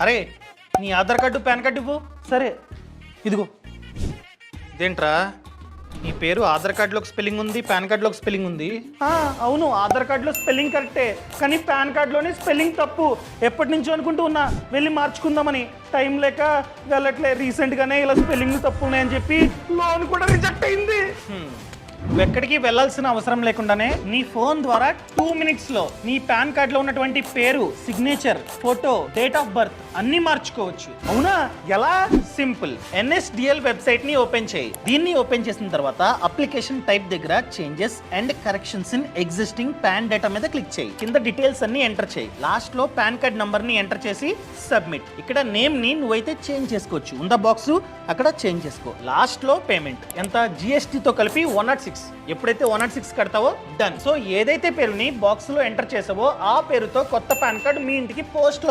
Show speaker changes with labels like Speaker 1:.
Speaker 1: అరే నీ Aadhaar card pan card ఇవ్వు.
Speaker 2: సరే ఇదిగో.
Speaker 1: ఇదేంట్రా నీ పేరు ఆధార్ కార్డులో ఒక స్పెల్లింగ్ ఉంది, పాన్ కార్డులో ఒక స్పెల్లింగ్ ఉంది.
Speaker 2: అవును, ఆధార్ కార్డులో స్పెల్లింగ్ కరెక్టే, కానీ పాన్ కార్డులోనే స్పెల్లింగ్ తప్పు. ఎప్పటి నుంచో అనుకుంటూ ఉన్నా వెళ్ళి మార్చుకుందామని, టైం లేక వెళ్ళట్లే. రీసెంట్గానే ఇలా స్పెల్లింగ్ తప్పు ఉన్నాయని చెప్పి లోన్ కూడా రిజెక్ట్ అయింది.
Speaker 1: నువ్వు ఎక్కడికి వెళ్ళాల్సిన అవసరం లేకుండానే నీ ఫోన్ ద్వారా 2 minutesలో నీ పాన్ కార్డులో ఉన్నటువంటి పేరు, signature, photo, date of birth అన్నీ మార్చుకోవచ్చు.
Speaker 2: అవునా? ఎలా?
Speaker 1: సింపుల్. NSDL వెబ్సైట్ ని ఓపెన్ చేయి. దీన్ని ఓపెన్ చేసిన తర్వాత అప్లికేషన్ టైప్ దగ్గర changes and corrections in existing pan data మీద క్లిక్ చేయి. కింద డీటెయిల్స్ అన్ని ఎంటర్ చేయి. లాస్ట్ లో పాన్ కార్డ్ నంబర్ ని ఎంటర్ చేసి సబ్మిట్. ఇక్కడ నేమ్ ని నువ్వైతే చేంజ్ చేసుకోవచ్చు. ఉందా బాక్స్, అక్కడ చేంజ్ చేసుకో. లాస్ట్ లో పేమెంట్ ఎంత, GST తో కలిపి 106. ఎప్పుడైతే 106 కడతావో డన్. సో ఏదైతే పేరుని బాక్స్ లో ఎంటర్ చేసావో ఆ పేరుతో కొత్త పాన్ కార్డ్ మీ ఇంటికి పోస్ట్ లో